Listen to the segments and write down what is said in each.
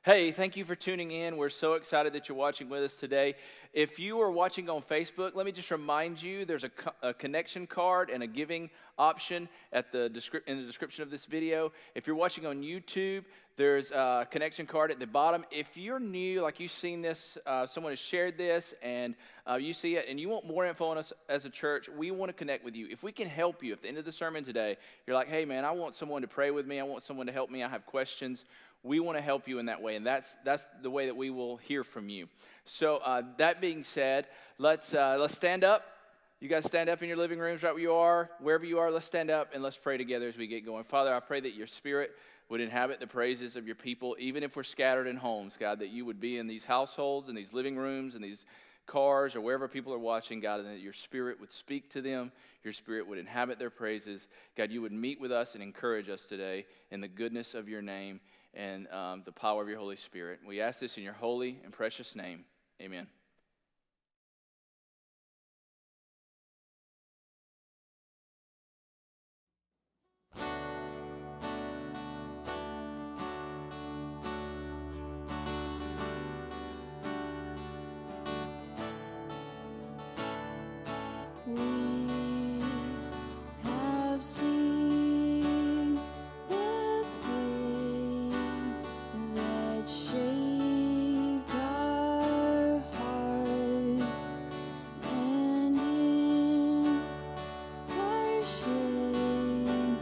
Hey, thank you for tuning in. We're so excited that you're watching with us today. If you are watching on Facebook, let me just remind you there's a connection card and a giving option in the description of this video. If you're watching on YouTube, there's a connection card at the bottom. If you're new, like you've seen this, someone has shared this, and you see it, and you want more info on us as a church, we want to connect with you. If we can help you, at the end of the sermon today, you're like, hey man, I want someone to pray with me. I want someone to help me. I have questions. We want to help you in that way, and that's the way that we will hear from you. So that being said, let's stand up. You guys stand up in your living rooms right where you are. Wherever you are, let's stand up and let's pray together as we get going. Father, I pray that your Spirit would inhabit the praises of your people, even if we're scattered in homes, God, that you would be in these households, in these living rooms, in these cars, or wherever people are watching, God, and that your Spirit would speak to them, your Spirit would inhabit their praises. God, you would meet with us and encourage us today in the goodness of your name and the power of your Holy Spirit. We ask this in your holy and precious name. Amen. We have seen the pain that shaped our hearts, and in our shame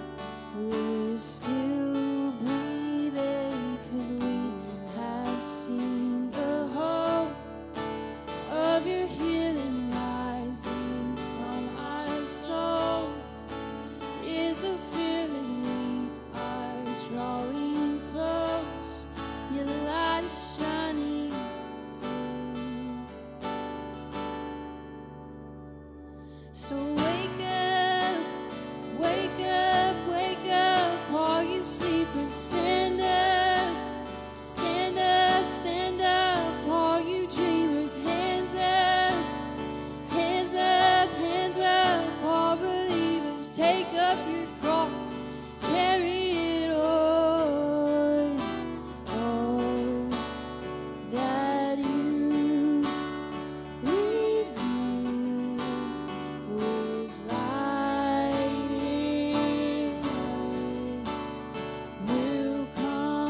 we're still breathing, 'cause we have seen the hope of your healing rising from our souls. Is a feeling we are drawing close. Your light is shining through. So wake up, wake up, wake up, all you sleepers, stand up, stand up, stand up, all you dreamers, hands up, hands up, hands up, all believers, take up your cross, carry it on. Oh, that you reveal with light in us will come.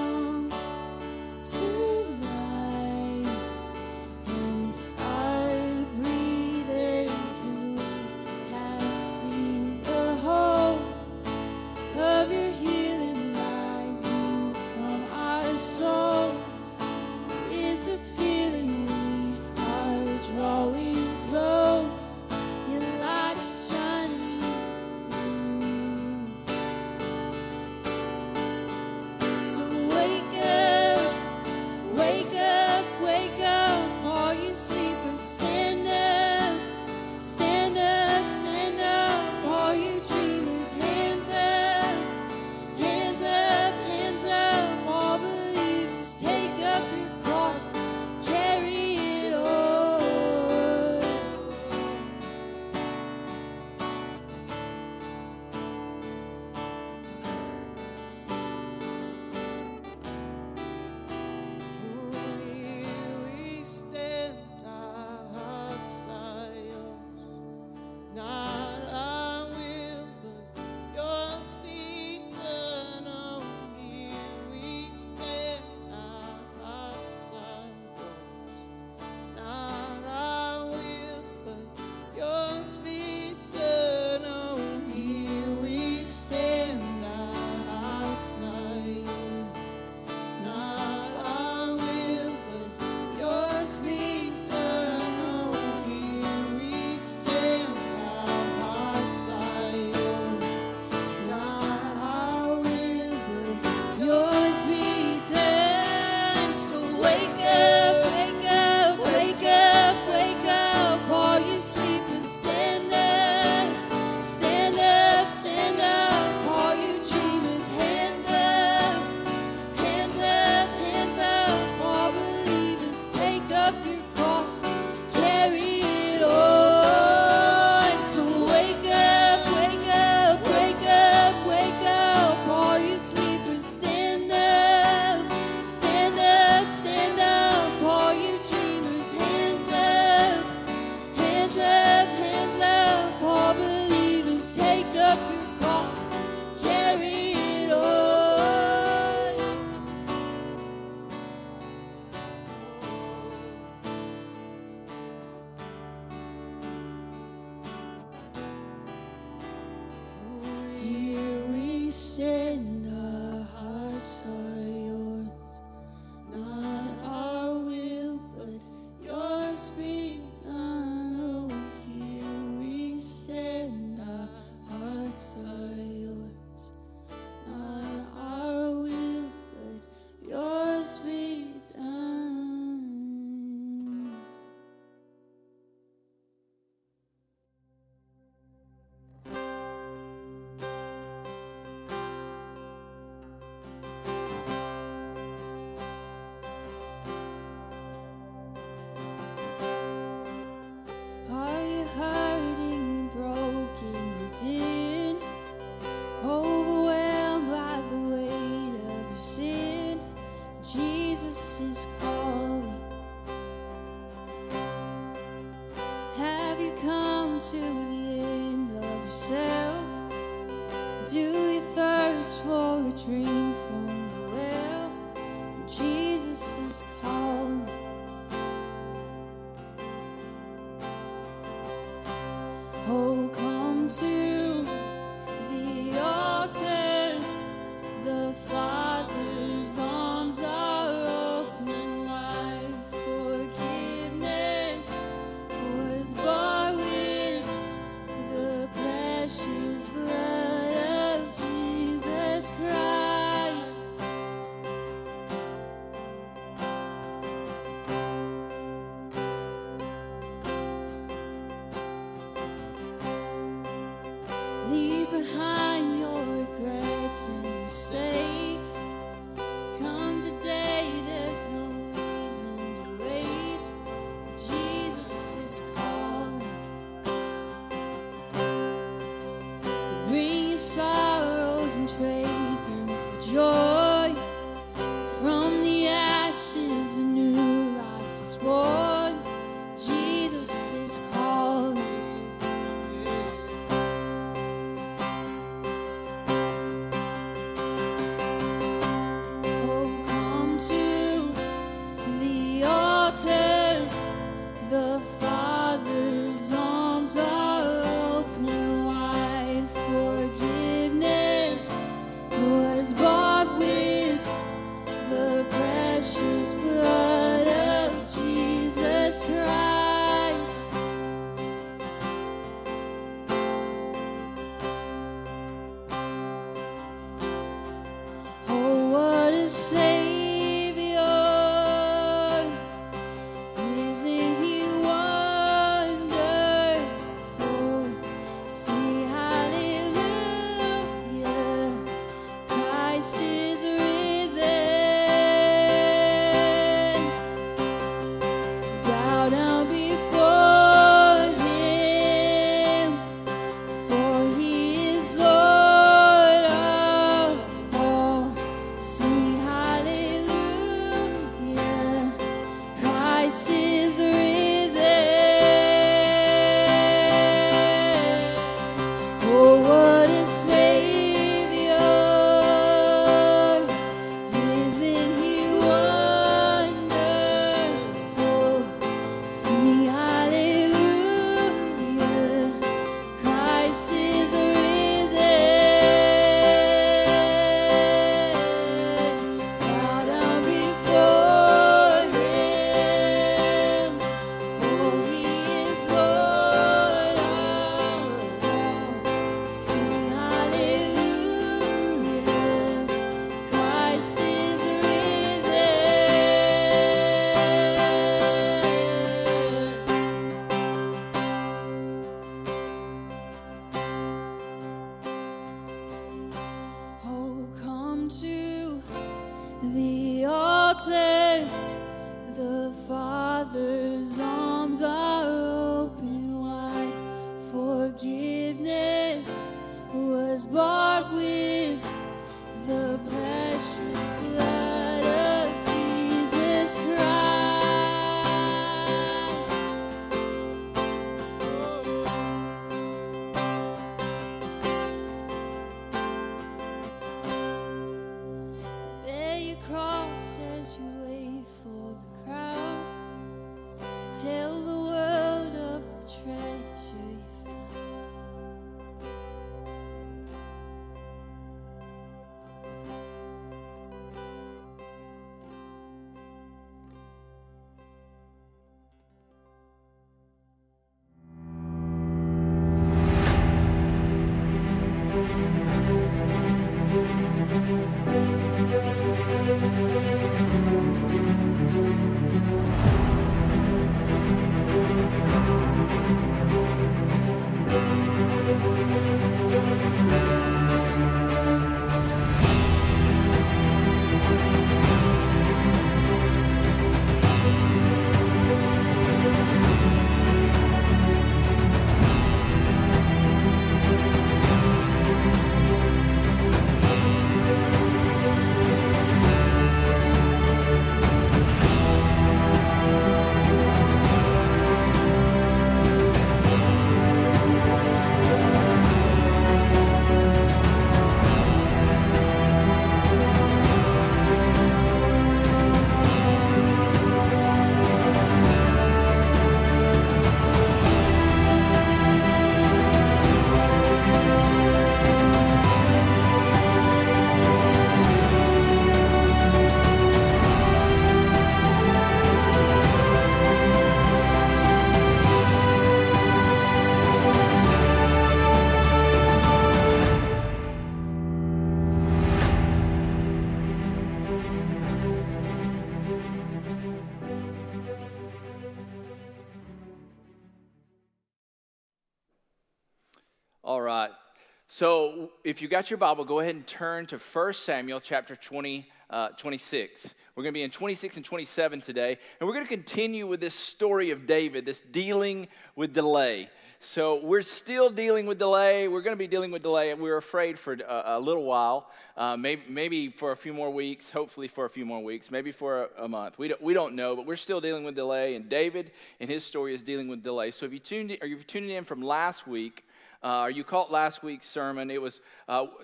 stand, our hearts are yours. Not our will, but yours be done. Oh, here we stand, our hearts are yours. Not our will, but yours be done. Are you hurting, broken within, overwhelmed by the weight of your sin? Jesus is calling. Have you come to the end of yourself? Do you thirst for a drink from the well? Jesus is calling. Oh, come to the altar. The Father's arms are open wide. Forgiveness was bought with the precious blood of Jesus Christ. Leave behind your regrets and mistakes. Come today, there's no reason to wait. Jesus is calling. Bring your sorrows and trade them for joy. From the ashes, a new life is born. Jesus is calling. Oh, come to the altar. The Father's arms are open wide. Forgiveness was bought with the precious blood of Jesus Christ. Oh, what a Savior! Isn't He wonderful? Sing hallelujah! Christ is risen. Bow down before Him, for He is Lord of all. Sing hallelujah! Christ is risen. Oh, what a Savior! Isn't He wonderful? Sing hallelujah! Christ is risen. Bow down before Him, for He is Lord of all. Sing hallelujah! Christ is risen. Oh, come to the altar. The Father's arms are open wide. Forgiveness was bought with the precious blood of Jesus Christ. Bear your cross as you wait for the crowd. Tell the world of the treasure you found. All right. So if you got your Bible, go ahead and turn to 1 Samuel chapter 26. We're going to be in 26 and 27 today, and we're going to continue with this story of David, this dealing with delay. So we're still dealing with delay. We're going to be dealing with delay, and we're afraid for a little while, maybe for a few more weeks, hopefully for a few more weeks, maybe for a month. We don't know, but we're still dealing with delay, and David and his story is dealing with delay. So if you're tuning in from last week, or you caught last week's sermon, it was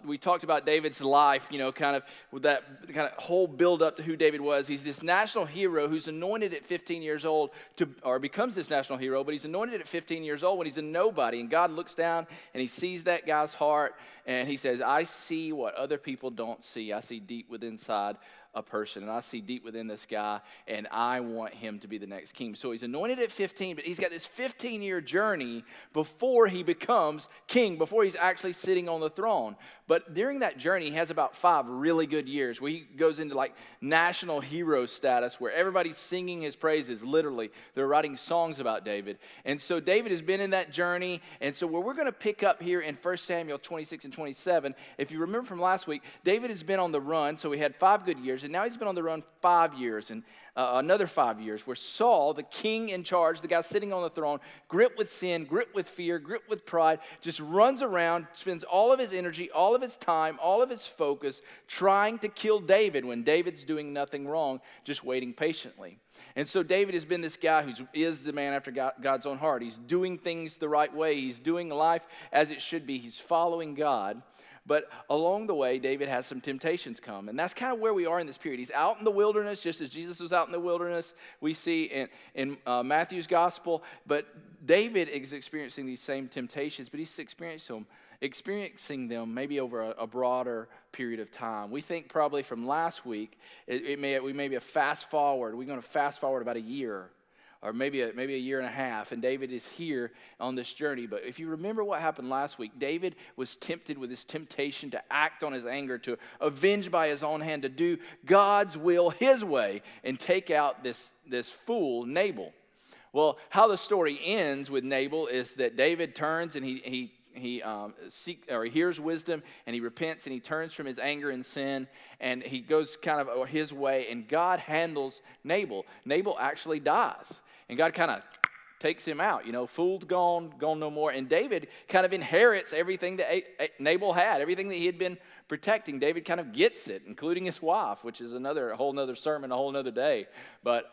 we talked about David's life, kind of with that kind of whole build up to who David was. He's this national hero who's anointed at 15 years old or becomes this national hero, but he's anointed at 15 years old when he's a nobody. And God looks down and he sees that guy's heart and he says, I see what other people don't see. I see deep within inside a person, and I see deep within this guy, and I want him to be the next king. So he's anointed at 15, but he's got this 15-year journey before he becomes king, before he's actually sitting on the throne. But during that journey, he has about 5 really good years where he goes into like national hero status, where everybody's singing his praises. Literally, they're writing songs about David. And so David has been in that journey, and so where we're going to pick up here in 1 Samuel 26 and 27, if you remember from last week, David has been on the run, so he had 5 good years, and now he's been on the run 5 years, and another 5 years, where Saul, the king in charge, the guy sitting on the throne, gripped with sin, gripped with fear, gripped with pride, just runs around, spends all of his energy, all of his time, all of his focus trying to kill David when David's doing nothing wrong, just waiting patiently. And so David has been this guy who is the man after God's own heart. He's doing things the right way. He's doing life as it should be. He's following God. But along the way, David has some temptations come. And that's kind of where we are in this period. He's out in the wilderness, just as Jesus was out in the wilderness, we see in Matthew's gospel. But David is experiencing these same temptations, but he's experiencing them maybe over a broader period of time. We think probably from last week, we may be a fast forward. We're going to fast forward about a year. Or maybe a year and a half, and David is here on this journey. But if you remember what happened last week, David was tempted with this temptation to act on his anger, to avenge by his own hand, to do God's will his way, and take out this fool, Nabal. Well, how the story ends with Nabal is that David turns and he hears wisdom, and he repents, and he turns from his anger and sin, and he goes kind of his way, and God handles Nabal. Nabal actually dies, and God kind of takes him out. Fool's gone no more. And David kind of inherits everything that Nabal had, everything that he had been protecting. David kind of gets it, including his wife, which is a whole nother sermon, a whole nother day. But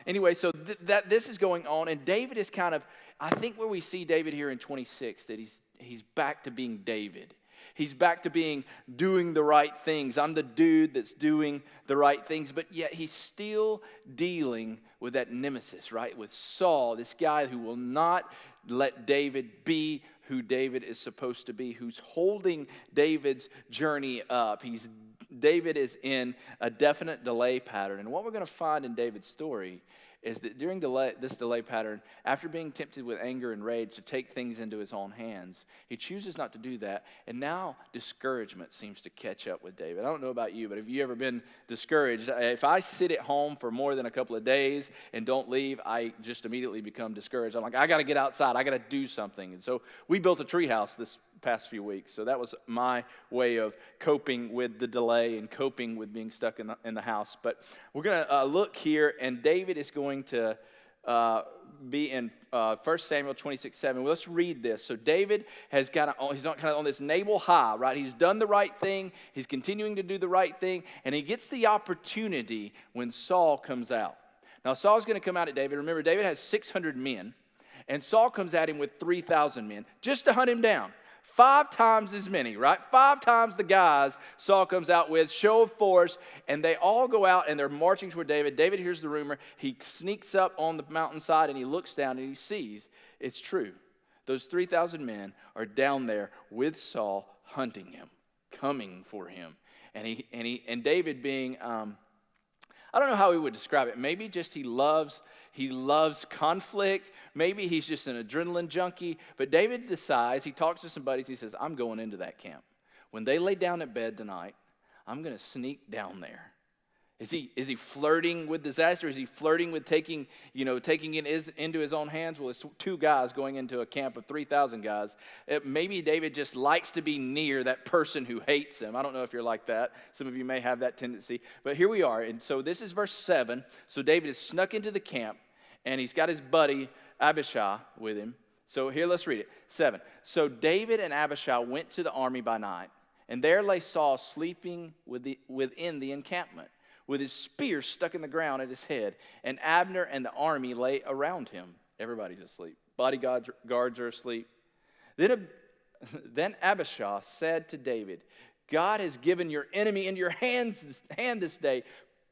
anyway, so this is going on, and David is kind of, I think where we see David here in 26, that he's back to being David. He's back to doing the right things. I'm the dude that's doing the right things, but yet he's still dealing with that nemesis, right? With Saul, this guy who will not let David be who David is supposed to be, who's holding David's journey up. David is in a definite delay pattern. And what we're going to find in David's story is that during this delay pattern, after being tempted with anger and rage to take things into his own hands, he chooses not to do that, and now discouragement seems to catch up with David. I don't know about you, but have you ever been discouraged? If I sit at home for more than a couple of days and don't leave, I just immediately become discouraged. I'm like, I got to get outside. I got to do something. And so we built a treehouse this past few weeks. So that was my way of coping with the delay and coping with being stuck in the house. But we're going to look here, and David is going to be in 1 Samuel 26:7. Well, let's read this. So David he's kind of on this Nabal high, right? He's done the right thing. He's continuing to do the right thing, and he gets the opportunity when Saul comes out. Now Saul's going to come out at David. Remember, David has 600 men, and Saul comes at him with 3,000 men just to hunt him down. 5 times as many, right? 5 times the guys Saul comes out with, show of force, and they all go out and they're marching toward David. David hears the rumor. He sneaks up on the mountainside and he looks down and he sees it's true. Those 3,000 men are down there with Saul, hunting him, coming for him. And David being, I don't know how he would describe it. Maybe just he loves conflict. Maybe he's just an adrenaline junkie. But David decides, he talks to some buddies, he says, I'm going into that camp. When they lay down at bed tonight, I'm going to sneak down there. Is he flirting with disaster? Is he flirting with taking it into his own hands? Well, it's two guys going into a camp of 3,000 guys. Maybe David just likes to be near that person who hates him. I don't know if you're like that. Some of you may have that tendency. But here we are. And so this is verse 7. So David is snuck into the camp, and he's got his buddy Abishai with him. So here, let's read it. 7. So David and Abishai went to the army by night, and there lay Saul sleeping within the encampment, with his spear stuck in the ground at his head, and Abner and the army lay around him. Everybody's asleep. Bodyguards are asleep. Then Abishai said to David, God has given your enemy into your hand this day.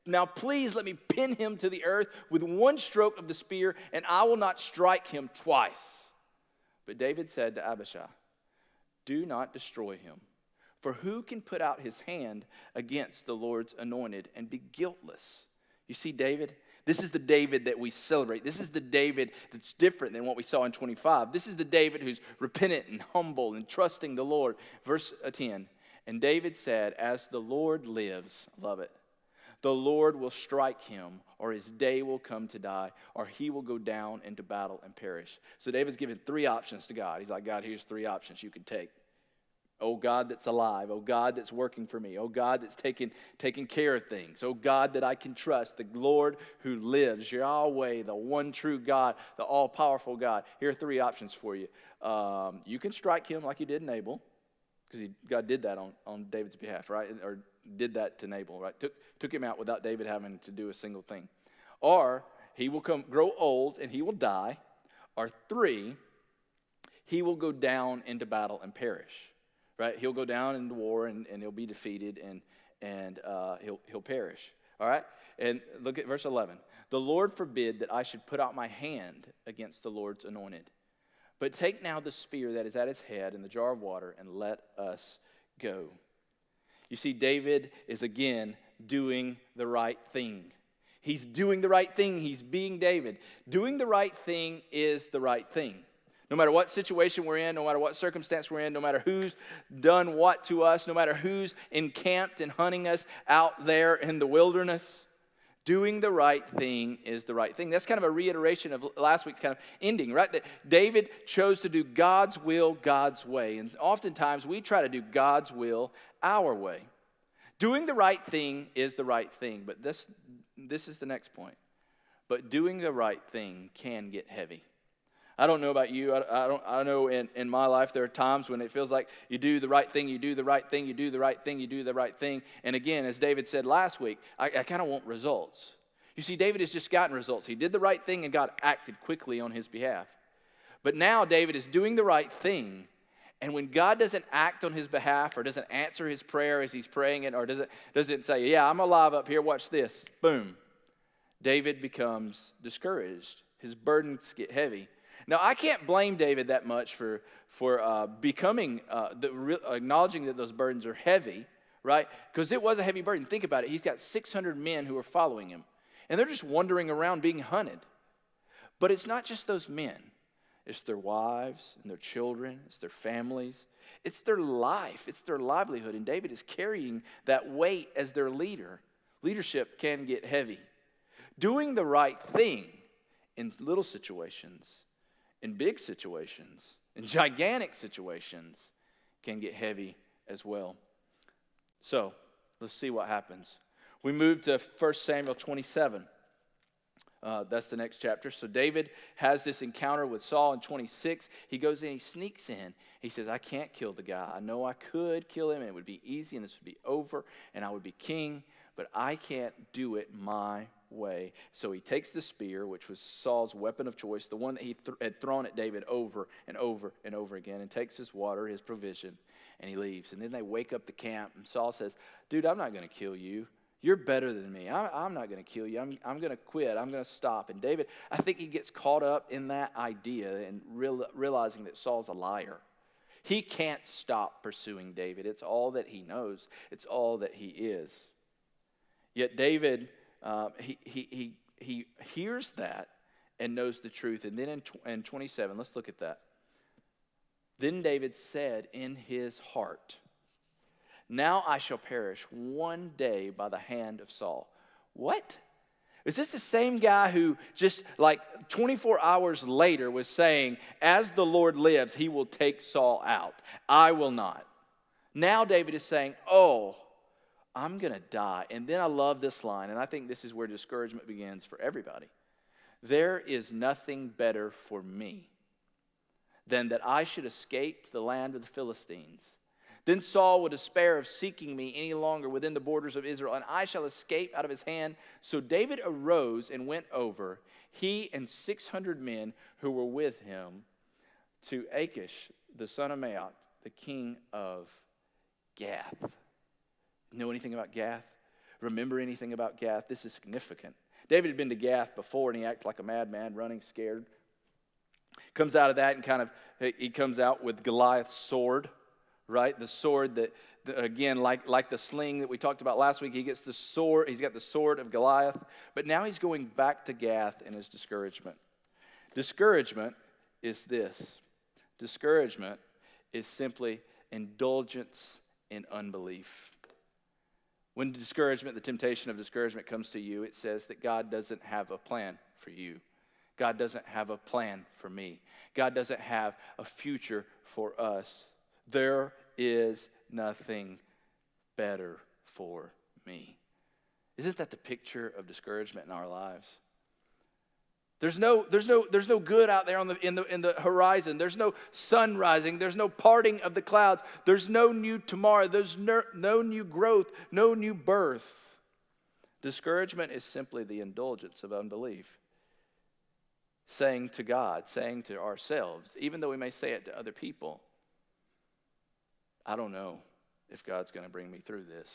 Now please let me pin him to the earth with one stroke of the spear, and I will not strike him twice. But David said to Abishai, do not destroy him. For who can put out his hand against the Lord's anointed and be guiltless? You see, David, this is the David that we celebrate. This is the David that's different than what we saw in 25. This is the David who's repentant and humble and trusting the Lord. Verse 10, and David said, as the Lord lives, love it, the Lord will strike him, or his day will come to die, or he will go down into battle and perish. So David's given 3 options to God. He's like, God, here's 3 options you could take. Oh, God that's alive. Oh, God that's working for me. Oh, God that's taking care of things. Oh, God that I can trust. The Lord who lives. Yahweh, the one true God, the all-powerful God. Here are 3 options for you. You can strike him like you did Nabal, because God did that on David's behalf, right? Or did that to Nabal, right? Took him out without David having to do a single thing. Or he will grow old and he will die. Or 3, he will go down into battle and perish. Right? He'll go down into war and he'll be defeated and he'll perish. All right? And look at verse 11. The Lord forbid that I should put out my hand against the Lord's anointed. But take now the spear that is at his head and the jar of water and let us go. You see, David is again doing the right thing. He's doing the right thing. He's being David. Doing the right thing is the right thing. No matter what situation we're in, no matter what circumstance we're in, no matter who's done what to us, no matter who's encamped and hunting us out there in the wilderness, doing the right thing is the right thing. That's kind of a reiteration of last week's kind of ending, right? That David chose to do God's will, God's way. And oftentimes we try to do God's will our way. Doing the right thing is the right thing. But this is the next point. But doing the right thing can get heavy. I don't know about you. I know in my life there are times when it feels like you do the right thing, you do the right thing, you do the right thing, you do the right thing. And again, as David said last week, I kind of want results. You see, David has just gotten results. He did the right thing and God acted quickly on his behalf. But now David is doing the right thing. And when God doesn't act on his behalf or doesn't answer his prayer as he's praying it or doesn't say, yeah, I'm alive up here, watch this, boom, David becomes discouraged. His burdens get heavy. Now, I can't blame David that much for acknowledging that those burdens are heavy, right? Because it was a heavy burden. Think about it. He's got 600 men who are following him, and they're just wandering around being hunted. But it's not just those men. It's their wives and their children. It's their families. It's their life. It's their livelihood. And David is carrying that weight as their leader. Leadership can get heavy. Doing the right thing in little situations, in big situations, in gigantic situations, can get heavy as well. So, let's see what happens. We move to 1 Samuel 27. That's the next chapter. So David has this encounter with Saul in 26. He goes in, he sneaks in. He says, I can't kill the guy. I know I could kill him and it would be easy and this would be over and I would be king, but I can't do it my way. So he takes the spear, which was Saul's weapon of choice, the one that he had thrown at David over and over and over again, and takes his water, his provision, and he leaves. And then they wake up the camp, and Saul says, dude, I'm not going to kill you. You're better than me. I'm not going to kill you. I'm going to quit. I'm going to stop. And David, I think he gets caught up in that idea and realizing that Saul's a liar. He can't stop pursuing David. It's all that he knows. It's all that he is. Yet David, he hears that and knows the truth. And then in 27, let's look at that. Then David said in his heart, now I shall perish one day by the hand of Saul. What? Is this the same guy who just like 24 hours later was saying, as the Lord lives, he will take Saul out. I will not. Now David is saying, oh, I'm going to die. And then I love this line, and I think this is where discouragement begins for everybody. There is nothing better for me than that I should escape to the land of the Philistines. Then Saul will despair of seeking me any longer within the borders of Israel, and I shall escape out of his hand. So David arose and went over, he and 600 men who were with him, to Achish, the son of Maoch, the king of Gath. Know anything about Gath? Remember anything about Gath? This is significant. David had been to Gath before, and he acted like a madman, running scared. Comes out of that and he comes out with Goliath's sword. Right, the sword that again, like the sling that we talked about last week, he gets the sword. He's got the sword of Goliath, but now he's going back to Gath in his discouragement. Discouragement is this. Discouragement is simply indulgence in unbelief. When the temptation of discouragement comes to you, it says that God doesn't have a plan for you. God doesn't have a plan for me. God doesn't have a future for us. There is nothing better for me. Isn't that the picture of discouragement in our lives? There's no good out there in the horizon. There's no sun rising. There's no parting of the clouds. There's no new tomorrow. There's no new growth, no new birth. Discouragement is simply the indulgence of unbelief. Saying to God, saying to ourselves, even though we may say it to other people, I don't know if God's going to bring me through this.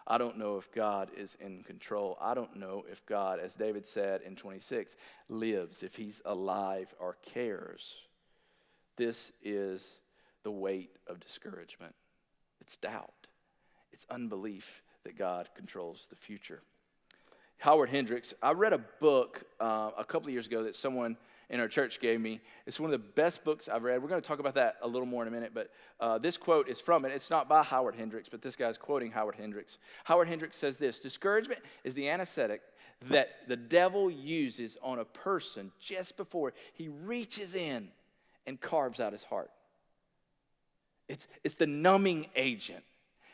I don't know if God is in control. I don't know if God, as David said in 26, lives, if he's alive or cares. This is the weight of discouragement. It's doubt. It's unbelief that God controls the future. Howard Hendricks, I read a book a couple of years ago that someone in our church gave me. It's one of the best books I've read. We're going to talk about that a little more in a minute, but this quote is from it. It's not by Howard Hendricks, but this guy's quoting Howard Hendricks. Howard Hendricks says this: discouragement is the anesthetic that the devil uses on a person just before he reaches in and carves out his heart. It's the numbing agent.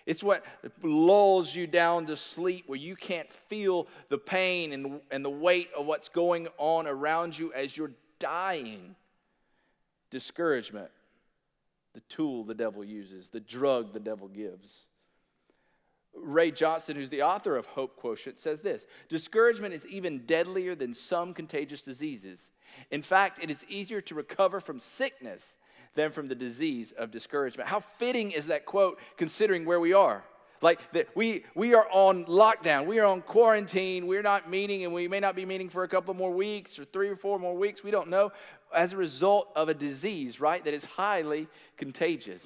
It's what lulls you down to sleep, where you can't feel the pain and the weight of what's going on around you as you're dying. Discouragement, the tool the devil uses, the drug the devil gives. Ray Johnson, who's the author of Hope Quotient, says this: discouragement is even deadlier than some contagious diseases. In fact, it is easier to recover from sickness than from the disease of discouragement. How fitting is that quote, considering where we are? Like that we are on lockdown, we are on quarantine, we're not meeting, and we may not be meeting for a couple more weeks or 3 or 4 more weeks, we don't know, as a result of a disease, right, that is highly contagious.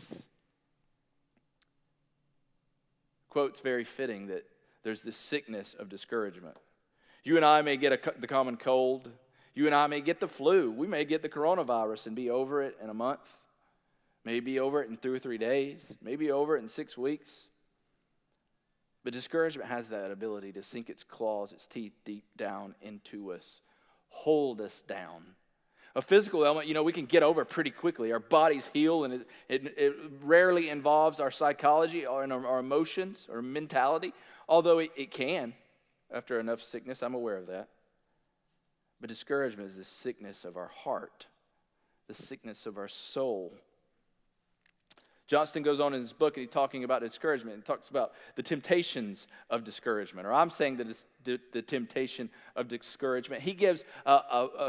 Quote's very fitting that there's this sickness of discouragement. You and I may get the common cold. You and I may get the flu. We may get the coronavirus and be over it in a month. Maybe be over it in 2 or 3 days. Maybe over it in 6 weeks. But discouragement has that ability to sink its claws, its teeth deep down into us, hold us down. A physical element, we can get over pretty quickly. Our bodies heal, and it rarely involves our psychology or our emotions or mentality, although it can after enough sickness. I'm aware of that. But discouragement is the sickness of our heart, the sickness of our soul. Johnston goes on in his book, and he's talking about discouragement, and talks about the temptations of discouragement, or I'm saying that it's the temptation of discouragement. He gives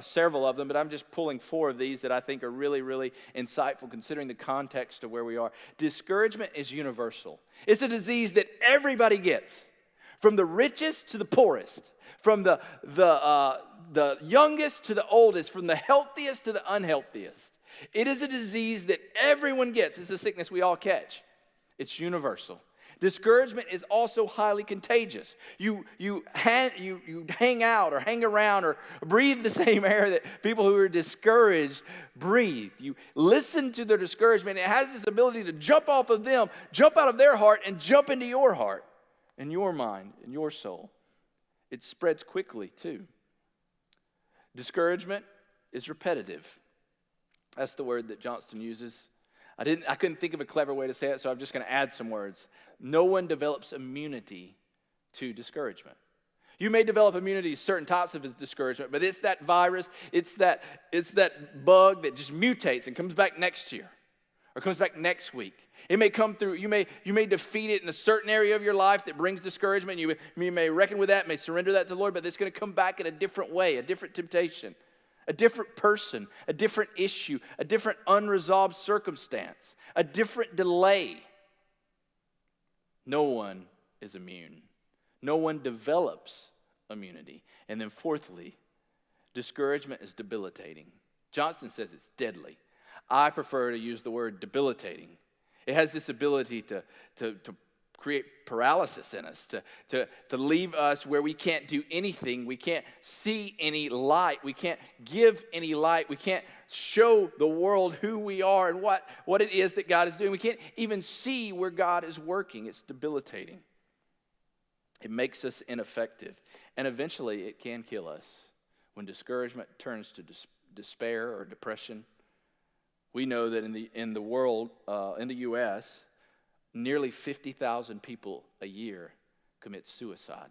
several of them, but I'm just pulling 4 of these that I think are really, really insightful, considering the context of where we are. Discouragement is universal. It's a disease that everybody gets, from the richest to the poorest, from the youngest to the oldest, from the healthiest to the unhealthiest. It is a disease that everyone gets. It's a sickness we all catch. It's universal. Discouragement is also highly contagious. You hang out or hang around or breathe the same air that people who are discouraged breathe. You listen to their discouragement. It has this ability to jump off of them, jump out of their heart, and jump into your heart, and your mind, and your soul. It spreads quickly, too. Discouragement is repetitive. That's the word that Johnston uses. I couldn't think of a clever way to say it, so I'm just going to add some words. No one develops immunity to discouragement. You may develop immunity to certain types of discouragement, but it's that virus, it's that bug that just mutates and comes back next year or comes back next week. It may come through, you may defeat it in a certain area of your life that brings discouragement. You may reckon with that, may surrender that to the Lord, but it's going to come back in a different way, a different temptation, a different person, a different issue, a different unresolved circumstance, a different delay. No one is immune. No one develops immunity. And then fourthly, discouragement is debilitating. Johnston says it's deadly. I prefer to use the word debilitating. It has this ability to create paralysis in us, to leave us where we can't do anything. We can't see any light. We can't give any light. We can't show the world who we are and what it is that God is doing. We can't even see where God is working. It's debilitating. It makes us ineffective. And eventually it can kill us. When discouragement turns to despair or depression, we know that in the world, in the U.S., nearly 50,000 people a year commit suicide.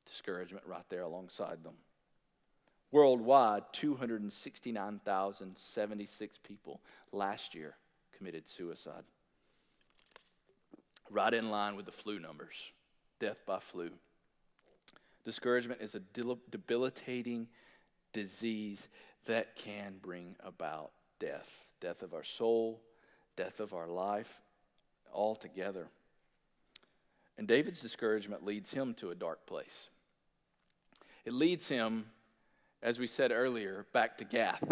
Discouragement right there alongside them. Worldwide, 269,076 people last year committed suicide. Right in line with the flu numbers. Death by flu. Discouragement is a debilitating disease that can bring about death. Death of our soul, death of our life, all together. And David's discouragement leads him to a dark place. It leads him, as we said earlier, back to Gath.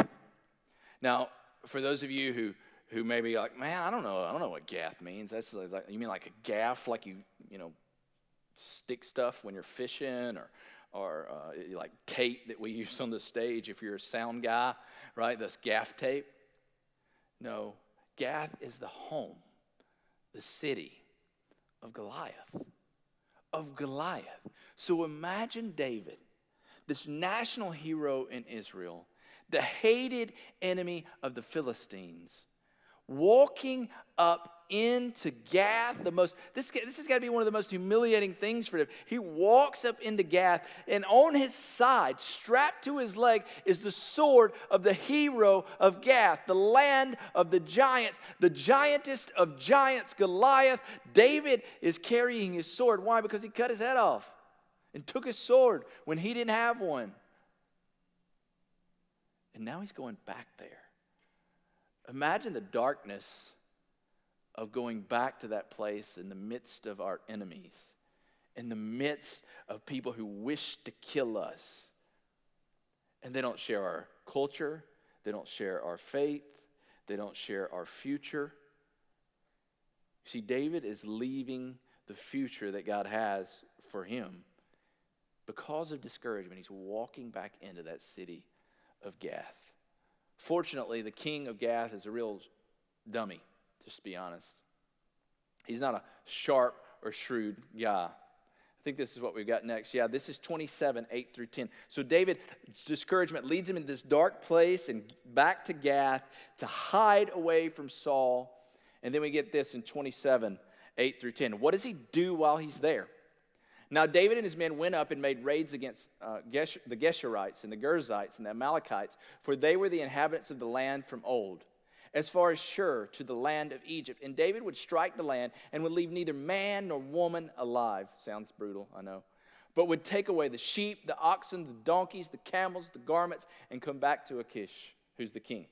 Now, for those of you who may be like, man, I don't know what Gath means. That's like, you mean like a gaff, like you stick stuff when you're fishing, or like tape that we use on the stage if you're a sound guy, right? That's gaff tape. No, Gath is the home, the city of Goliath. So imagine David, this national hero in Israel, the hated enemy of the Philistines, walking up into Gath. This has got to be one of the most humiliating things for him. He walks up into Gath, and on his side, strapped to his leg, is the sword of the hero of Gath, the land of the giants, the giantest of giants, Goliath. David is carrying his sword. Why? Because he cut his head off and took his sword when he didn't have one. And now he's going back there. Imagine the darkness of going back to that place in the midst of our enemies, in the midst of people who wish to kill us. And they don't share our culture, they don't share our faith, they don't share our future. See, David is leaving the future that God has for him because of discouragement. He's walking back into that city of Gath. Fortunately, the king of Gath is a real dummy, just to be honest. He's not a sharp or shrewd guy. I think this is what we've got next. Yeah, this is 27, 8 through 10. So David's discouragement leads him into this dark place and back to Gath to hide away from Saul. And then we get this in 27, 8 through 10. What does he do while he's there? Now David and his men went up and made raids against the Geshurites and the Girzites and the Amalekites, for they were the inhabitants of the land from old, as far as Shur to the land of Egypt. And David would strike the land and would leave neither man nor woman alive. Sounds brutal, I know. But would take away the sheep, the oxen, the donkeys, the camels, the garments, and come back to Achish, who's the king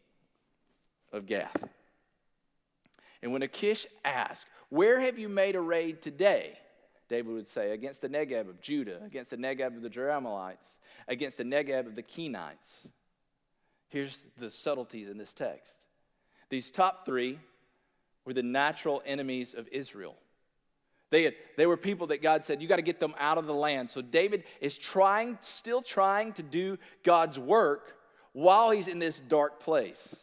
of Gath. And when Achish asked, "Where have you made a raid today?" David would say, "Against the Negeb of Judah, against the Negeb of the Jerahmeelites, against the Negeb of the Kenites." Here's the subtleties in this text. These top three were the natural enemies of Israel. They were people that God said, you got to get them out of the land. So David is still trying to do God's work while he's in this dark place.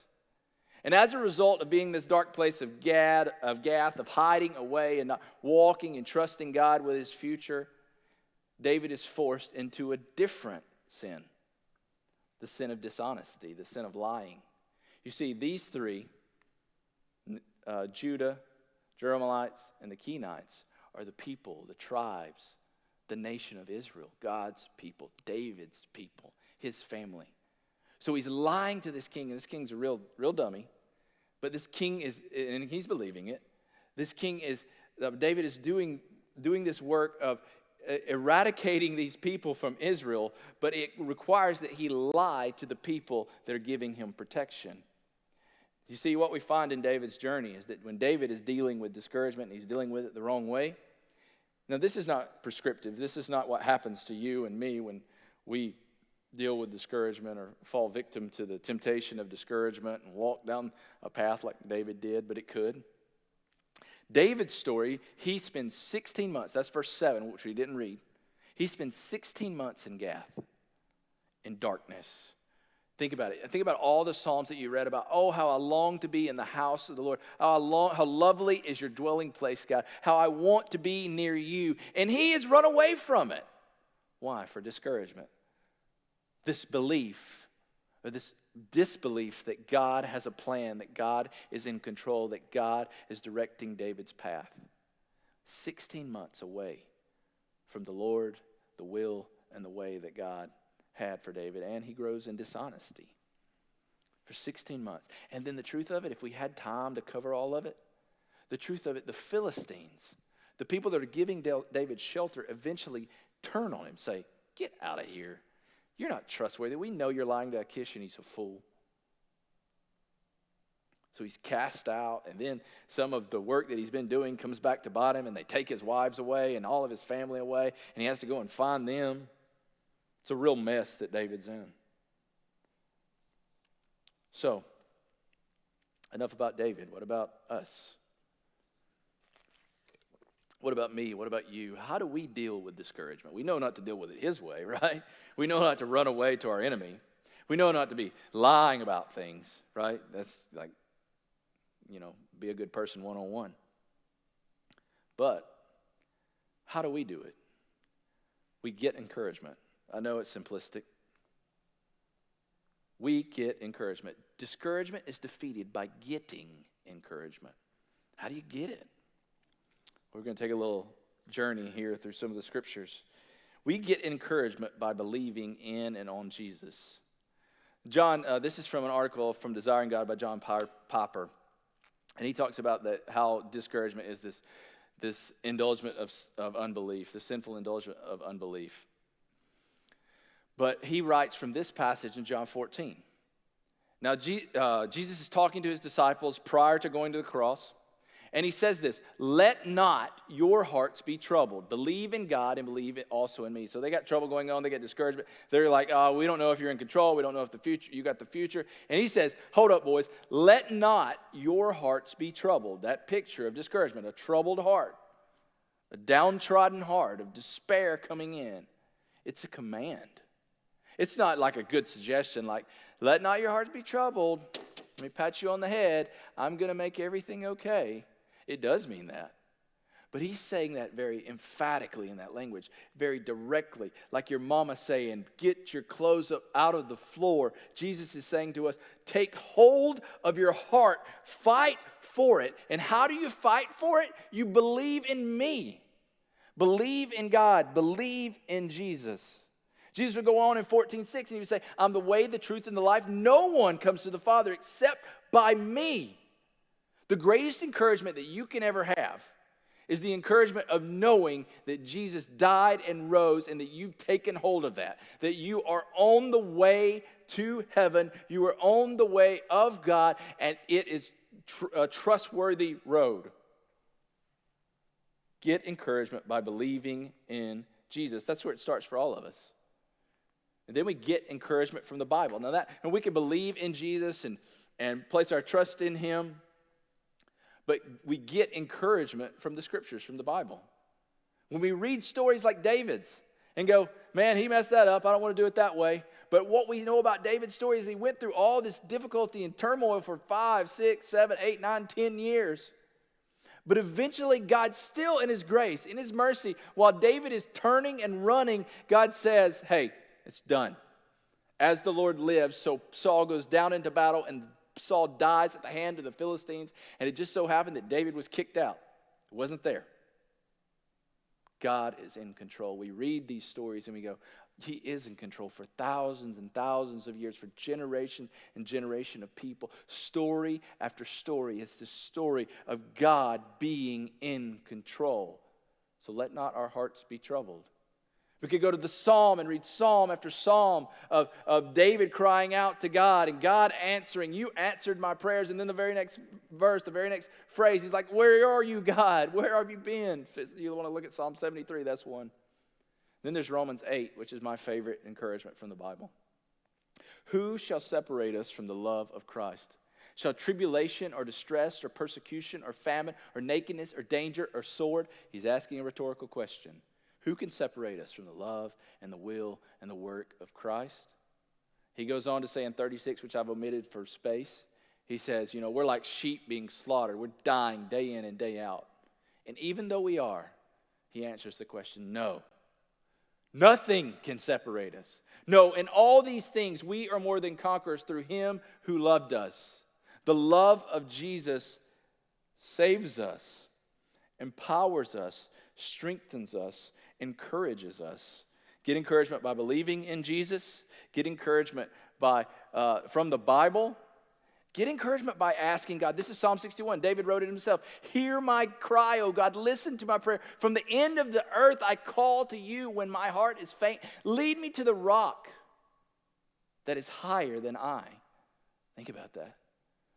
And as a result of being in this dark place of Gath, of hiding away and not walking and trusting God with his future, David is forced into a different sin, the sin of dishonesty, the sin of lying. You see, these three, Judah, Jeremites, and the Kenites, are the people, the tribes, the nation of Israel, God's people, David's people, his family. So he's lying to this king, and this king's a real dummy. But this king is, and he's believing it. This king is, David is doing this work of eradicating these people from Israel, but it requires that he lie to the people that are giving him protection. You see, what we find in David's journey is that when David is dealing with discouragement and he's dealing with it the wrong way, now this is not prescriptive. This is not what happens to you and me when we deal with discouragement or fall victim to the temptation of discouragement and walk down a path like David did, but it could. David's story, he spends 16 months, that's verse 7, which we didn't read. He spends 16 months in Gath, in darkness. Think about it. Think about all the Psalms that you read about. Oh, how I long to be in the house of the Lord. How lovely is your dwelling place, God. How I want to be near you. And he has run away from it. Why? For discouragement. This belief, or this disbelief that God has a plan, that God is in control, that God is directing David's path. 16 months away from the Lord, the will, and the way that God had for David, and he grows in dishonesty for 16 months. And then the truth of it, if we had time to cover all of it, the truth of it, the Philistines, the people that are giving David shelter, eventually turn on him, say, "Get out of here. You're not trustworthy. We know you're lying to Achish, and he's a fool." So he's cast out, and then some of the work that he's been doing comes back to bite him, and they take his wives away and all of his family away, and he has to go and find them. It's a real mess that David's in. So, enough about David. What about us? What about me? What about you? How do we deal with discouragement? We know not to deal with it his way, right? We know not to run away to our enemy. We know not to be lying about things, right? That's like, be a good person one-on-one. But how do we do it? We get encouragement. I know it's simplistic. We get encouragement. Discouragement is defeated by getting encouragement. How do you get it? We're going to take a little journey here through some of the scriptures. We get encouragement by believing in and on Jesus. John, this is from an article from Desiring God by John Piper. And he talks about how discouragement is this indulgence of unbelief, the sinful indulgence of unbelief. But he writes from this passage in John 14. Now, Jesus is talking to his disciples prior to going to the cross. And he says this, "Let not your hearts be troubled. Believe in God and believe it also in me." So they got trouble going on. They get discouragement. They're like, we don't know if you're in control. We don't know if you got the future. And he says, hold up, boys. Let not your hearts be troubled. That picture of discouragement, a troubled heart, a downtrodden heart of despair coming in. It's a command. It's not like a good suggestion like, let not your hearts be troubled. Let me pat you on the head. I'm going to make everything okay. It does mean that. But he's saying that very emphatically in that language, very directly, like your mama saying, get your clothes up out of the floor. Jesus is saying to us, take hold of your heart, fight for it. And how do you fight for it? You believe in me. Believe in God. Believe in Jesus. Jesus would go on in 14:6 and he would say, I'm the way, the truth, and the life. No one comes to the Father except by me. The greatest encouragement that you can ever have is the encouragement of knowing that Jesus died and rose and that you've taken hold of that. That you are on the way to heaven. You are on the way of God, and it is a trustworthy road. Get encouragement by believing in Jesus. That's where it starts for all of us. And then we get encouragement from the Bible. Now and we can believe in Jesus and place our trust in him, but we get encouragement from the scriptures, from the Bible. When we read stories like David's and go, man, he messed that up. I don't want to do it that way. But what we know about David's story is he went through all this difficulty and turmoil for 5, 6, 7, 8, 9, 10 years. But eventually, God still in his grace, in his mercy, while David is turning and running, God says, hey, it's done. As the Lord lives, so Saul goes down into battle and Saul dies at the hand of the Philistines. And it just so happened that David was kicked out. It wasn't there. God is in control. We read these stories and we go, he is in control for thousands and thousands of years, for generation and generation of people. Story after story. It's the story of God being in control. So let not our hearts be troubled. We could go to the Psalm and read Psalm after Psalm of David crying out to God and God answering. You answered my prayers. And then the very next verse, the very next phrase, he's like, where are you, God? Where have you been? If you want to look at Psalm 73, that's one. Then there's Romans 8, which is my favorite encouragement from the Bible. Who shall separate us from the love of Christ? Shall tribulation or distress or persecution or famine or nakedness or danger or sword? He's asking a rhetorical question. Who can separate us from the love and the will and the work of Christ? He goes on to say in 36, which I've omitted for space, he says, we're like sheep being slaughtered. We're dying day in and day out. And even though we are, he answers the question, no. Nothing can separate us. No, in all these things, we are more than conquerors through him who loved us. The love of Jesus saves us, empowers us, strengthens us, encourages us. Get encouragement by believing in Jesus. Get encouragement from the Bible. Get encouragement by asking God. This is Psalm 61. David wrote it himself. Hear my cry, O God. Listen to my prayer. From the end of the earth I call to you when my heart is faint. Lead me to the rock that is higher than I. Think about that.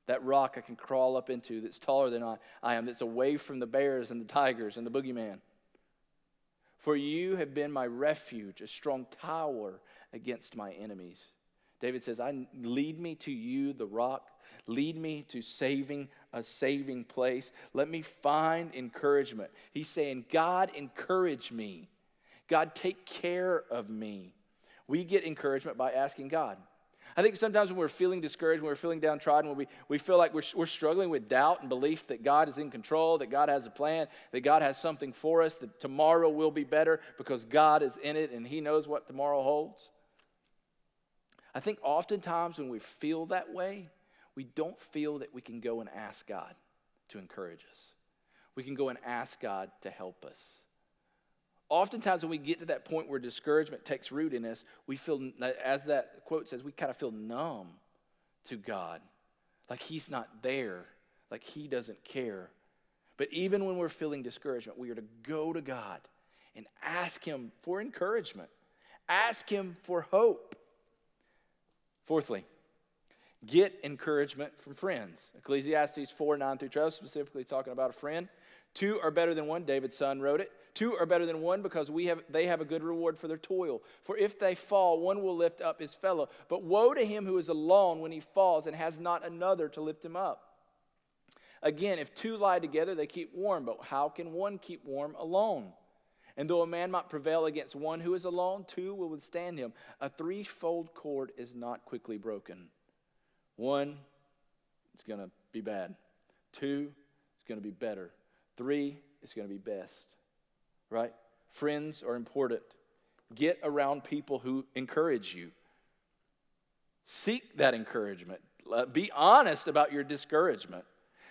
That rock I can crawl up into that's taller than I am, that's away from the bears and the tigers and the boogeyman. For you have been my refuge, a strong tower against my enemies. David says, lead me to you, the rock. Lead me to a saving place. Let me find encouragement. He's saying, God, encourage me. God, take care of me. We get encouragement by asking God. I think sometimes when we're feeling discouraged, when we're feeling downtrodden, when we feel like we're struggling with doubt and belief that God is in control, that God has a plan, that God has something for us, that tomorrow will be better because God is in it and he knows what tomorrow holds. I think oftentimes when we feel that way, we don't feel that we can go and ask God to encourage us. We can go and ask God to help us. Oftentimes when we get to that point where discouragement takes root in us, we feel, as that quote says, we kind of feel numb to God. Like he's not there. Like he doesn't care. But even when we're feeling discouragement, we are to go to God and ask him for encouragement. Ask him for hope. Fourthly, get encouragement from friends. Ecclesiastes 4:9-12, specifically talking about a friend. 2 are better than 1. David's son wrote it. 2 are better than 1 because they have a good reward for their toil. For if they fall, one will lift up his fellow. But woe to him who is alone when he falls and has not another to lift him up. Again, if 2 lie together, they keep warm. But how can one keep warm alone? And though a man might prevail against one who is alone, 2 will withstand him. A threefold cord is not quickly broken. 1, it's going to be bad. 2, it's going to be better. 3, it's going to be best. Right? Friends are important. Get around people who encourage you. Seek that encouragement. Be honest about your discouragement.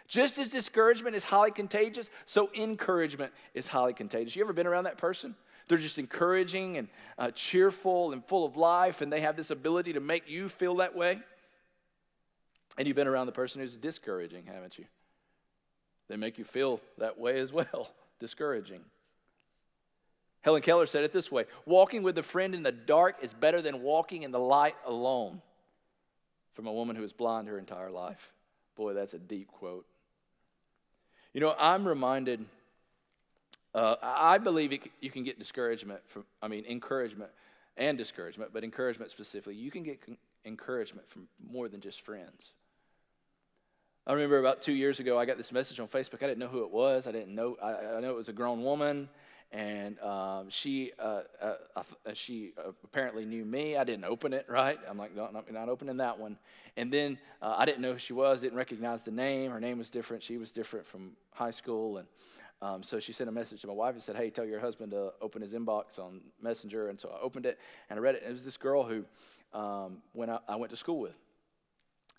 Just as discouragement is highly contagious, so encouragement is highly contagious. You ever been around that person? They're just encouraging and cheerful and full of life, and they have this ability to make you feel that way. And you've been around the person who's discouraging, haven't you? They make you feel that way as well. Discouraging. Helen Keller said it this way: walking with a friend in the dark is better than walking in the light alone. From a woman who was blind her entire life. Boy, that's a deep quote. I'm reminded, I believe you can get encouragement and discouragement, but encouragement specifically. You can get encouragement from more than just friends. I remember about 2 years ago, I got this message on Facebook. I didn't know who it was. I know it was a grown woman. And she apparently knew me. I didn't open it, right? I'm like, no, not opening that one. And then I didn't know who she was, didn't recognize the name. Her name was different. She was different from high school. And so she sent a message to my wife and said, hey, tell your husband to open his inbox on Messenger. And so I opened it, and I read it. It was this girl who I went to school with.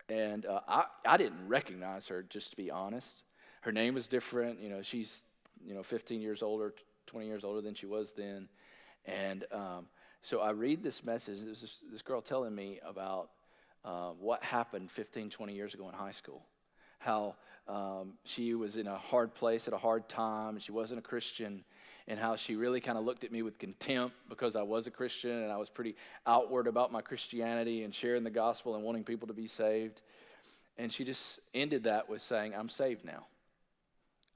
And I didn't recognize her, just to be honest. Her name was different. She's 15 years older, 20 years older than she was then. And so I read this message. It was this girl telling me about what happened 15, 20 years ago in high school. How she was in a hard place at a hard time, and she wasn't a Christian, and how she really kind of looked at me with contempt because I was a Christian, and I was pretty outward about my Christianity and sharing the gospel and wanting people to be saved. And she just ended that with saying, I'm saved now.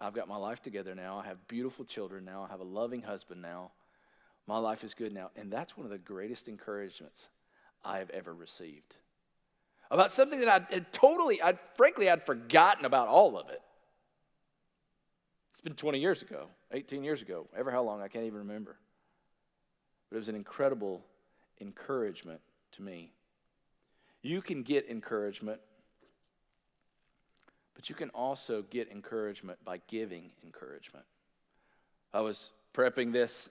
I've got my life together now. I have beautiful children now. I have a loving husband now. My life is good now. And that's one of the greatest encouragements I have ever received. About something that I'd forgotten about all of it. It's been 20 years ago, 18 years ago, ever how long, I can't even remember. But it was an incredible encouragement to me. You can get encouragement, but you can also get encouragement by giving encouragement. I was prepping this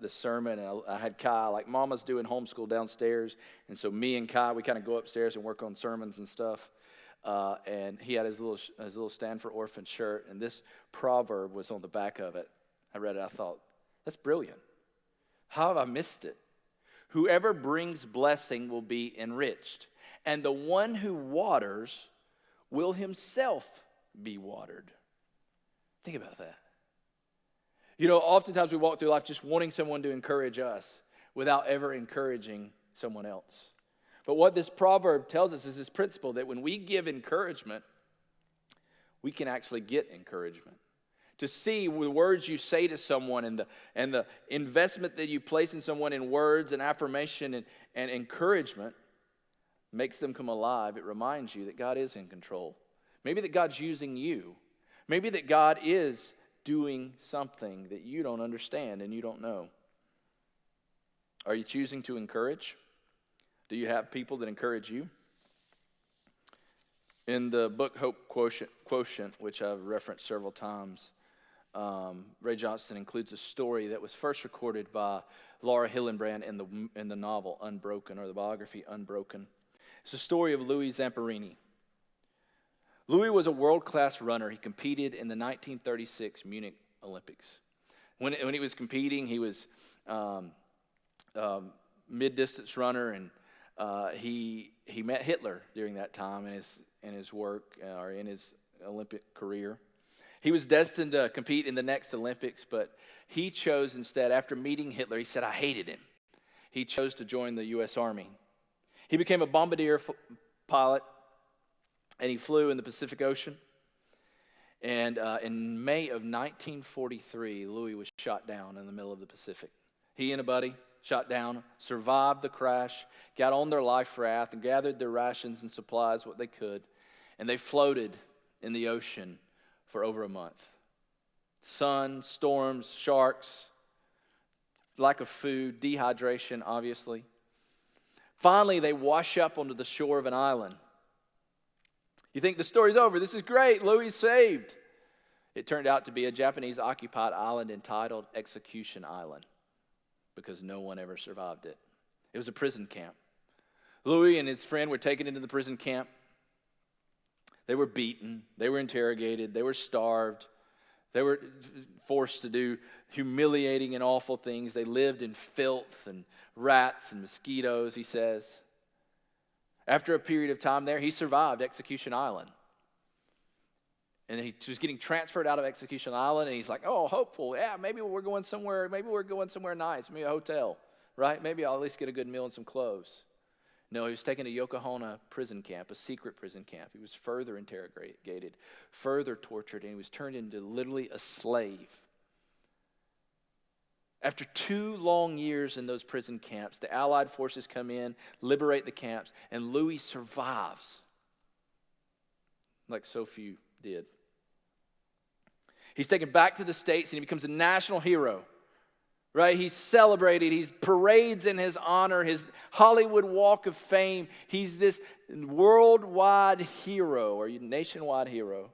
sermon, and I had Kai, like Mama's doing homeschool downstairs, and so me and Kai, we kind of go upstairs and work on sermons and stuff. And he had his little Stand for Orphan shirt, and this proverb was on the back of it. I read it, I thought, that's brilliant. How have I missed it? Whoever brings blessing will be enriched, and the one who waters will himself be watered. Think about that. Oftentimes we walk through life just wanting someone to encourage us without ever encouraging someone else. But what this proverb tells us is this principle that when we give encouragement, we can actually get encouragement. To see the words you say to someone and the investment that you place in someone in words and affirmation and encouragement makes them come alive. It reminds you that God is in control. Maybe that God's using you. Maybe that God is doing something that you don't understand and you don't know. Are you choosing to encourage? Do you have people that encourage you? In the book Hope Quotient, which I've referenced several times, Ray Johnston includes a story that was first recorded by Laura Hillenbrand in the novel Unbroken, or the biography Unbroken. It's the story of Louis Zamperini. Louis was a world-class runner. He competed in the 1936 Munich Olympics. When he was competing, he was mid-distance runner, and he met Hitler during that time in his work or in his Olympic career. He was destined to compete in the next Olympics, but he chose instead, after meeting Hitler, he said, I hated him. He chose to join the U.S. Army. He became a bombardier pilot, and he flew in the Pacific Ocean. And in May of 1943, Louis was shot down in the middle of the Pacific. He and a buddy shot down, survived the crash, got on their life raft, and gathered their rations and supplies, what they could, and they floated in the ocean for over a month. Sun, storms, sharks, lack of food, dehydration, obviously. Finally, they wash up onto the shore of an island. You think the story's over. This is great. Louis saved. It turned out to be a Japanese-occupied island entitled Execution Island because no one ever survived it. It was a prison camp. Louis and his friend were taken into the prison camp. They were beaten. They were interrogated. They were starved. They were forced to do humiliating and awful things. They lived in filth and rats and mosquitoes, he says. After a period of time there, he survived Execution Island. And he was getting transferred out of Execution Island, and he's like, oh, hopeful. Yeah, maybe we're going somewhere nice, maybe a hotel, right? Maybe I'll at least get a good meal and some clothes. No, he was taken to Yokohama prison camp, a secret prison camp. He was further interrogated, further tortured, and he was turned into literally a slave. After 2 long years in those prison camps, the Allied forces come in, liberate the camps, and Louis survives, like so few did. He's taken back to the States, and he becomes a national hero, right? He's celebrated. He's parades in his honor, his Hollywood Walk of Fame. He's this worldwide hero or nationwide hero.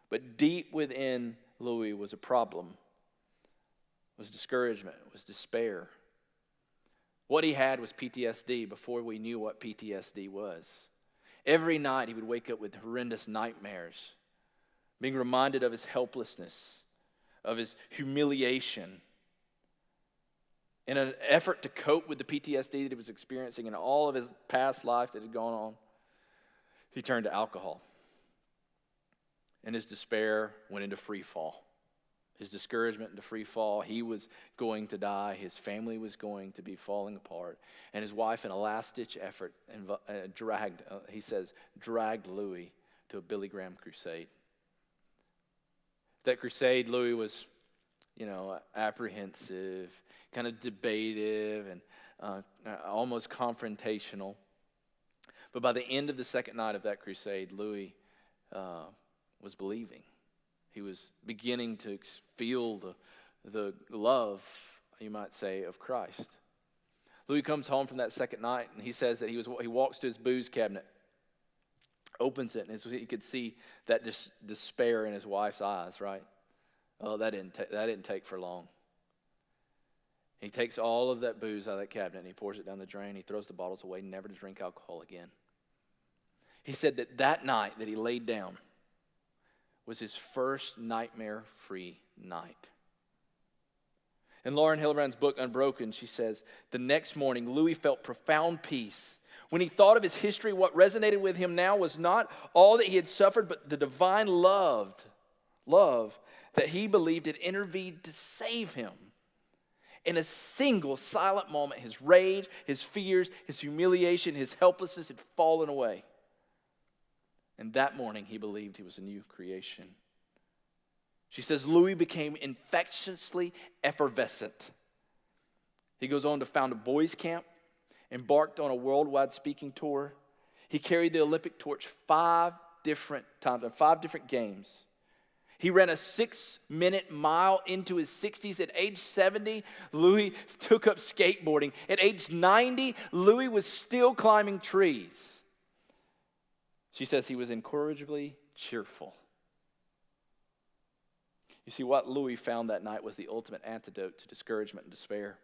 But deep within Louis was a problem, was discouragement, was despair. What he had was PTSD before we knew what PTSD was. Every night he would wake up with horrendous nightmares, being reminded of his helplessness, of his humiliation. In an effort to cope with the PTSD that he was experiencing in all of his past life that had gone on, he turned to alcohol. And his despair went into free fall. His discouragement into free fall. He was going to die. His family was going to be falling apart. And his wife, in a last-ditch effort, dragged Louis to a Billy Graham crusade. That crusade, Louis was, apprehensive, kind of debative, and almost confrontational. But by the end of the second night of that crusade, Louis was believing. He was beginning to feel the love, you might say, of Christ. Louis comes home from that second night, and he says that he walks to his booze cabinet, opens it, and he could see that despair in his wife's eyes, right? Oh, that didn't take for long. He takes all of that booze out of that cabinet, and he pours it down the drain. He throws the bottles away, never to drink alcohol again. He said that night that he laid down was his first nightmare-free night. In Lauren Hillebrand's book, Unbroken, she says, the next morning, Louis felt profound peace. When he thought of his history, what resonated with him now was not all that he had suffered, but the divine love that he believed had intervened to save him. In a single silent moment, his rage, his fears, his humiliation, his helplessness had fallen away. And that morning, he believed he was a new creation. She says, Louis became infectiously effervescent. He goes on to found a boys' camp, embarked on a worldwide speaking tour. He carried the Olympic torch 5 different times, 5 different games. He ran a 6-minute mile into his 60s. At age 70, Louis took up skateboarding. At age 90, Louis was still climbing trees. She says he was incorrigibly cheerful. You see, what Louis found that night was the ultimate antidote to discouragement and despair.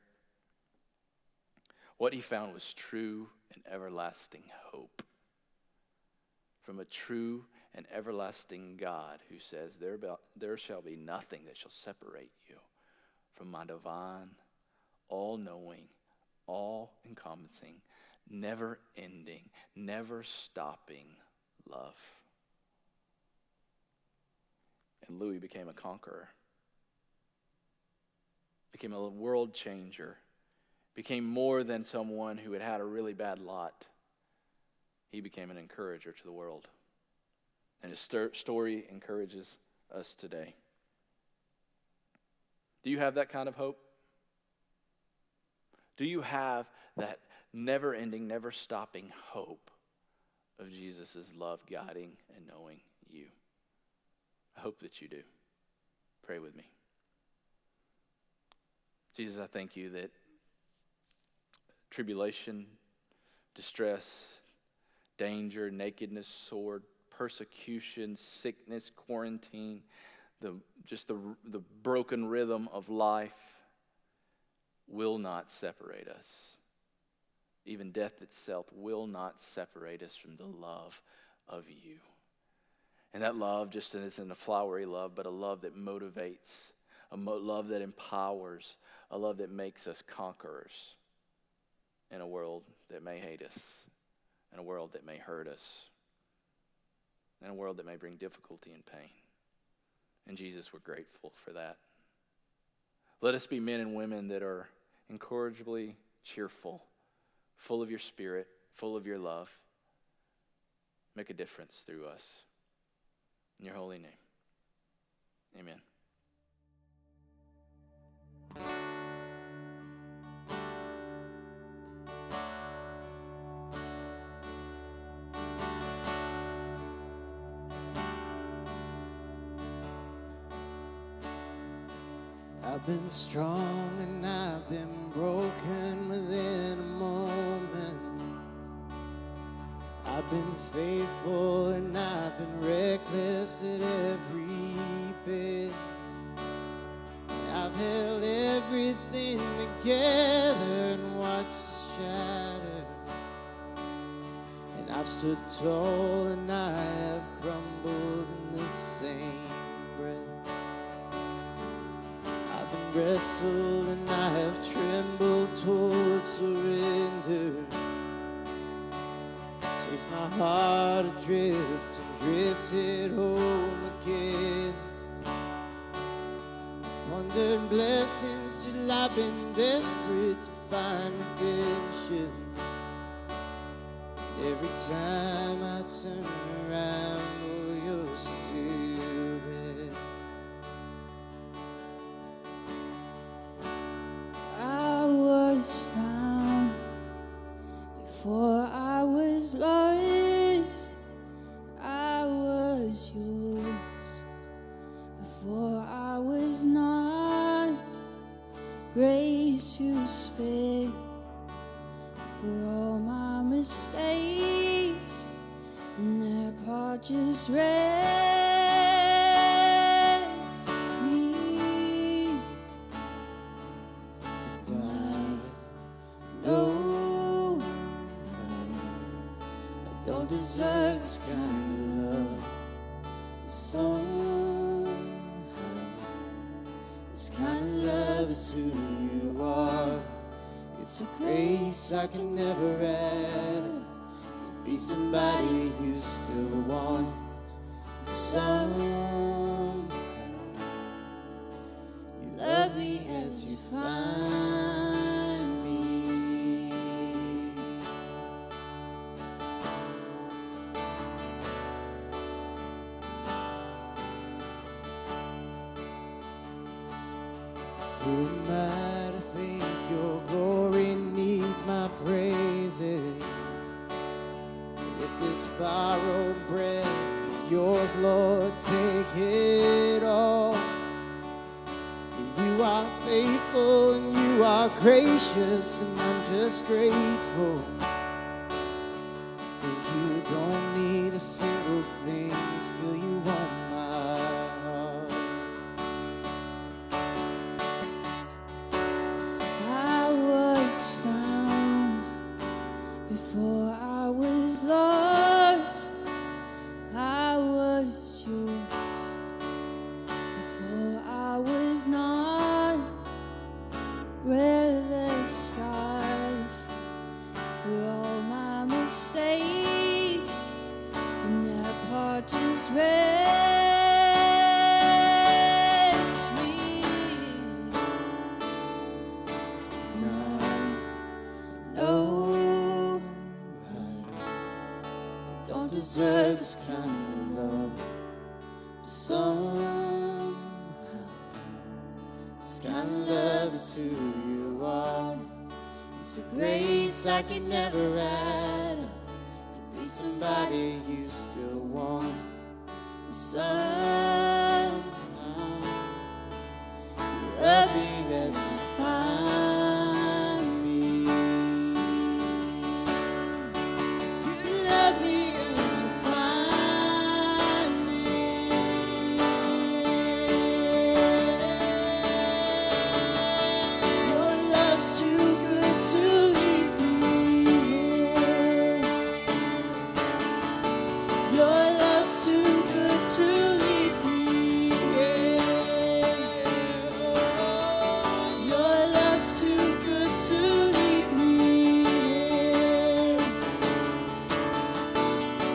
What he found was true and everlasting hope from a true and everlasting God who says, there shall be nothing that shall separate you from my divine, all-knowing, all-encompassing, never-ending, never-stopping love. And Louis became a conqueror, became a world changer, became more than someone who had had a really bad lot. He became an encourager to the world. And his story encourages us today. Do you have that kind of hope? Do you have that never-ending, never-stopping hope of Jesus' love guiding and knowing you? I hope that you do. Pray with me. Jesus, I thank you that tribulation, distress, danger, nakedness, sword, persecution, sickness, quarantine, the broken rhythm of life will not separate us. Even death itself will not separate us from the love of you. And that love just isn't a flowery love, but a love that motivates, love that empowers, a love that makes us conquerors in a world that may hate us, in a world that may hurt us, in a world that may bring difficulty and pain. And Jesus, we're grateful for that. Let us be men and women that are incorrigibly cheerful, full of your Spirit, full of your love. Make a difference through us. In your holy name, amen. I've been strong and I've been broken within a moment. I've been faithful and I've been reckless at every bit. I've held everything together and watched it shatter. And I've stood tall and I have crumbled in the same breath. I've been wrestled and I have trembled towards surrender. Chased my heart adrift and drifted home again. Wondered blessings till I've been desperate to find redemption. And every time I turn around, oh, you're still there. I was found before I was lost. I was yours before I was not. Grace to spare for all my mistakes, and that part just rests me. And I know I don't deserve this kind of love, but somehow this kind of love is who you are. It's a grace I can never add to be somebody you still want. But somehow you love me as you find me. Who am I to think your glory needs my praises? If this borrowed breath is yours, Lord, take it all. And you are faithful and you are gracious, and I'm just grateful to think you don't need a single thing, and still you want my heart. I was found before I was lost. I was yours before I was not. Wear the scars for all my mistakes, and that part just wrecks me. And I know I don't deserve this kind of love, but somehow this kind of love is who you are. It's a grace I can never add to be somebody you still want. And somehow you love me as you find me. You love me as you find me. Your love's too good to leave me here. Your love's too good to leave me here. Your love's too good to leave me here.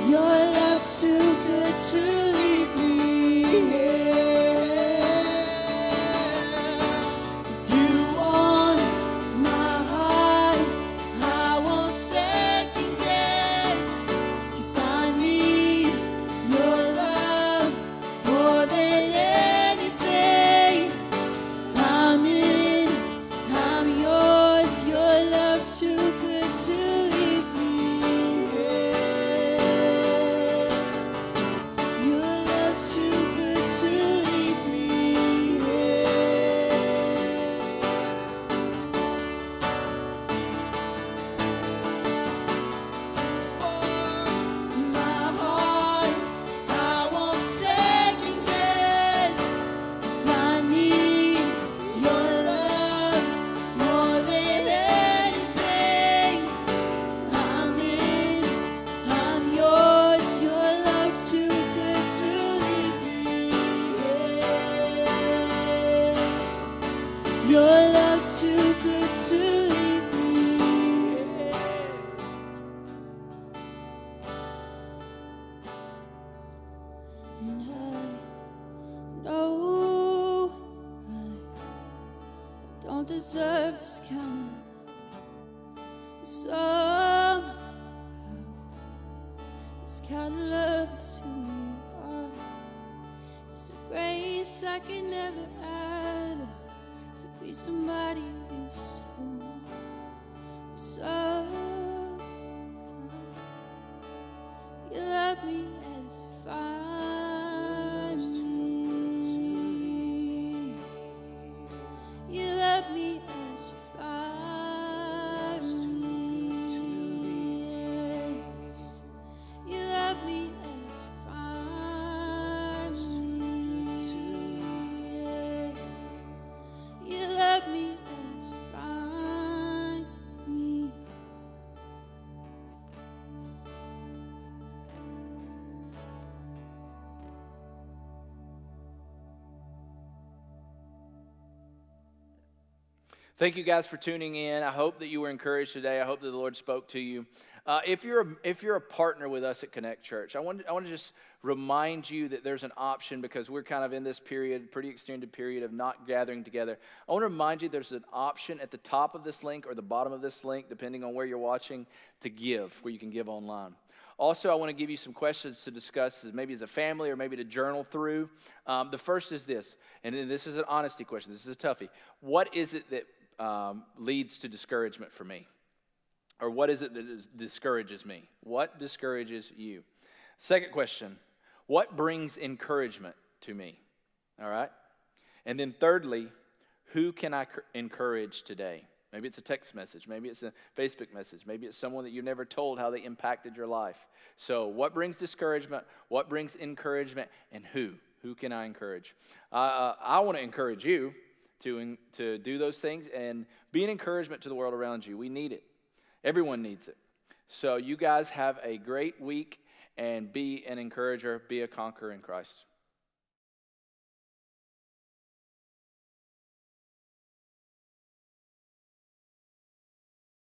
Your love's too good to leave me here. If you want my heart, I won't second guess. 'Cause I need your love more than anything. I'm in, I'm yours. Your love's too good to leave me here. Your Your love's too good to leave me. And I know I don't deserve this kind of love. Somehow this kind of love is who you are. It's a grace I can never add to be somebody you so want. Somehow you love me as you find me. You love me as you find me. Yes. You love me as you find me. Yes. You love me as you find me. Thank you guys for tuning in. I hope that you were encouraged today. I hope that the Lord spoke to you. If you're a partner with us at Connect Church, I want to just remind you that there's an option, because we're kind of in this period, pretty extended period of not gathering together. I want to remind you there's an option at the top of this link or the bottom of this link, depending on where you're watching, to give, where you can give online. Also, I want to give you some questions to discuss, maybe as a family or maybe to journal through. The first is this, and this is an honesty question. This is a toughie. What is it that leads to discouragement for me? Or what is it that discourages me? What discourages you? Second question, what brings encouragement to me? All right? And then thirdly, who can I encourage today? Maybe it's a text message. Maybe it's a Facebook message. Maybe it's someone that you've never told how they impacted your life. So what brings discouragement? What brings encouragement? And who? Who can I encourage? I want to encourage you to do those things and be an encouragement to the world around you. We need it. Everyone needs it. So you guys have a great week and be an encourager, be a conqueror in Christ.